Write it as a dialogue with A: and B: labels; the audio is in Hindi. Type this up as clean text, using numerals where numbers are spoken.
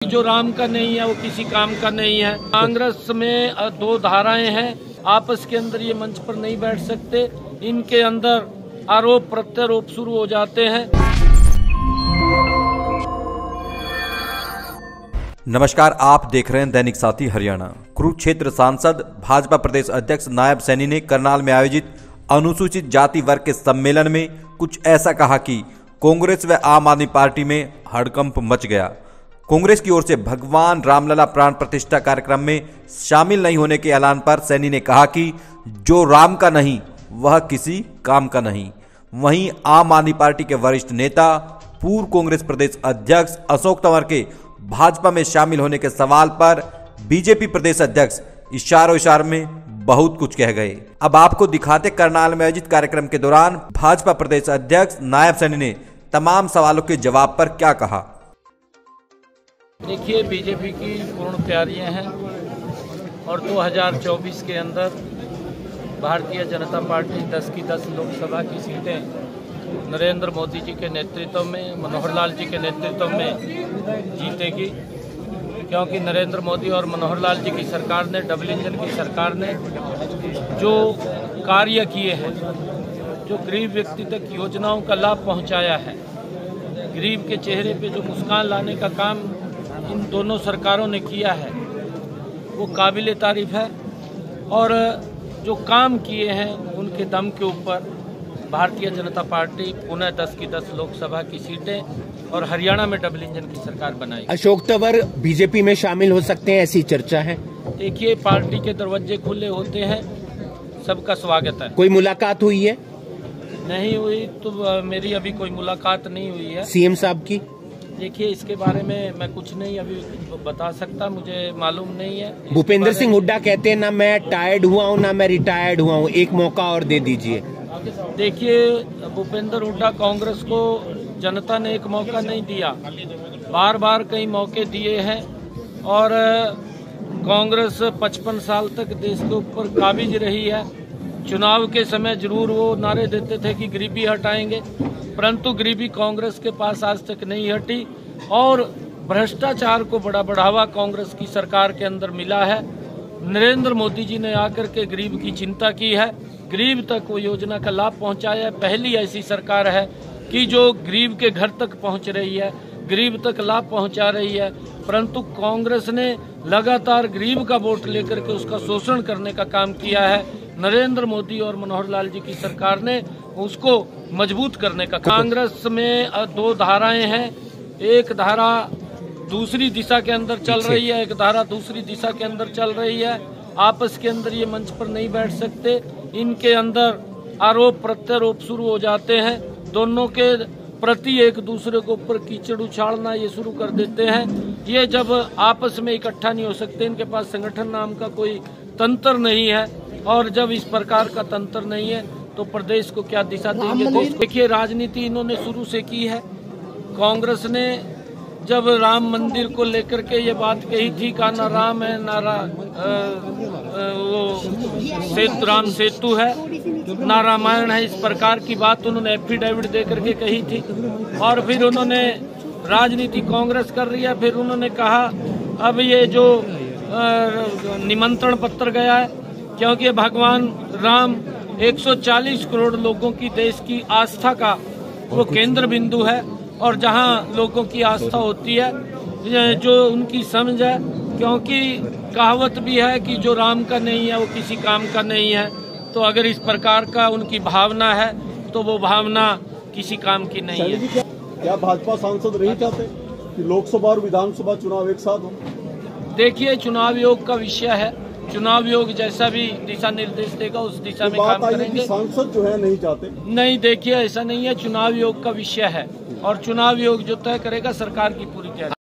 A: जो राम का नहीं है वो किसी काम का नहीं है। कांग्रेस में दो धाराएं हैं, आपस के अंदर ये मंच पर नहीं बैठ सकते। इनके अंदर आरोप प्रत्यारोप शुरू हो जाते हैं।
B: नमस्कार, आप देख रहे हैं दैनिक साथी हरियाणा। कुरुक्षेत्र सांसद भाजपा प्रदेश अध्यक्ष नायब सैनी ने करनाल में आयोजित अनुसूचित जाति वर्ग के सम्मेलन में कुछ ऐसा कहा कि कांग्रेस व आम आदमी पार्टी में हड़कंप मच गया। कांग्रेस की ओर से भगवान रामलला प्राण प्रतिष्ठा कार्यक्रम में शामिल नहीं होने के ऐलान पर सैनी ने कहा कि जो राम का नहीं वह किसी काम का नहीं। वहीं आम आदमी पार्टी के वरिष्ठ नेता पूर्व कांग्रेस प्रदेश अध्यक्ष अशोक तंवर के भाजपा में शामिल होने के सवाल पर बीजेपी प्रदेश अध्यक्ष इशारों में बहुत कुछ कह गए। अब आपको दिखाते करनाल में आयोजित कार्यक्रम के दौरान भाजपा प्रदेश अध्यक्ष नायब सैनी ने तमाम सवालों के जवाब पर क्या कहा।
A: देखिए, बीजेपी की पूर्ण तैयारियां हैं और 2024 के अंदर भारतीय जनता पार्टी 10 की 10 लोकसभा की सीटें नरेंद्र मोदी जी के नेतृत्व में, मनोहर लाल जी के नेतृत्व में जीतेगी। क्योंकि नरेंद्र मोदी और मनोहर लाल जी की सरकार ने, डबल इंजन की सरकार ने जो कार्य किए हैं, जो गरीब व्यक्ति तक योजनाओं का लाभ पहुंचाया है, गरीब के चेहरे पे जो मुस्कान लाने का काम इन दोनों सरकारों ने किया है, वो काबिले तारीफ है। और जो काम किए हैं उनके दम के ऊपर भारतीय जनता पार्टी पुनः 10 की 10 लोकसभा की सीटें और हरियाणा में डबल इंजन की सरकार बनाई।
C: अशोक तंवर बीजेपी में शामिल हो सकते हैं, ऐसी चर्चा है।
A: देखिए, पार्टी के दरवाजे खुले होते हैं, सबका स्वागत है।
C: कोई मुलाकात हुई है?
A: नहीं हुई तो मेरी अभी कोई मुलाकात नहीं हुई है
C: सीएम साहब की।
A: देखिए, इसके बारे में मैं कुछ नहीं अभी बता सकता, मुझे मालूम नहीं है।
C: भूपेंद्र सिंह हुड्डा कहते हैं ना मैं टायर्ड हुआ हूँ ना मैं रिटायर्ड हुआ हूँ, एक मौका और दे दीजिए।
A: देखिए, भूपेंद्र हुड्डा, कांग्रेस को जनता ने एक मौका नहीं दिया, बार बार कई मौके दिए हैं और कांग्रेस 55 साल तक देश के ऊपर काबिज रही है। चुनाव के समय जरूर वो नारे देते थे कि गरीबी हटाएंगे, परंतु गरीबी कांग्रेस के पास आज तक नहीं हटी और भ्रष्टाचार को बड़ा बढ़ावा कांग्रेस की सरकार के अंदर मिला है। नरेंद्र मोदी जी ने आकर के गरीब की चिंता की है, गरीब तक वो योजना का लाभ पहुंचाया है। पहली ऐसी सरकार है कि जो गरीब के घर तक पहुंच रही है, गरीब तक लाभ पहुंचा रही है। परंतु कांग्रेस ने लगातार गरीब का वोट लेकर के उसका शोषण करने का काम किया है। नरेंद्र मोदी और मनोहर लाल जी की सरकार ने उसको मजबूत करने का। कांग्रेस में दो धाराएं हैं, एक धारा दूसरी दिशा के अंदर चल रही है, एक धारा दूसरी दिशा के अंदर चल रही है। आपस के अंदर ये मंच पर नहीं बैठ सकते। इनके अंदर आरोप प्रत्यारोप शुरू हो जाते हैं, दोनों के प्रति एक दूसरे के ऊपर कीचड़ उछालना ये शुरू कर देते हैं। ये जब आपस में इकट्ठा नहीं हो सकते, इनके पास संगठन नाम का कोई तंत्र नहीं है और जब इस प्रकार का तंत्र नहीं है तो प्रदेश को क्या दिशा देंगे। देखिए, राजनीति इन्होंने शुरू से की है। कांग्रेस ने जब राम मंदिर को लेकर के ये बात कही थी का ना राम है ना वो राम सेतु है ना रामायण है, इस प्रकार की बात उन्होंने एफिडेविट दे करके कही थी। और फिर उन्होंने राजनीति कांग्रेस कर रही है। फिर उन्होंने कहा अब ये जो निमंत्रण पत्र गया है, क्योंकि भगवान राम 140 करोड़ लोगों की देश की आस्था का वो केंद्र बिंदु है और जहां लोगों की आस्था होती है, जो उनकी समझ है। क्योंकि कहावत भी है कि जो राम का नहीं है वो किसी काम का नहीं है। तो अगर इस प्रकार का उनकी भावना है तो वो भावना किसी काम की नहीं है।
D: क्या भाजपा सांसद नहीं चाहते कि लोकसभा और विधानसभा चुनाव एक साथ हो? देखिए,
A: चुनाव योग का विषय है, चुनाव योग जैसा भी दिशा निर्देश देगा उस दिशा में काम करेंगे।
D: सांसद जो है नहीं चाहते?
A: नहीं, देखिए ऐसा नहीं है, चुनाव योग का विषय है और चुनाव योग जो तय करेगा सरकार की पूरी तैयारी।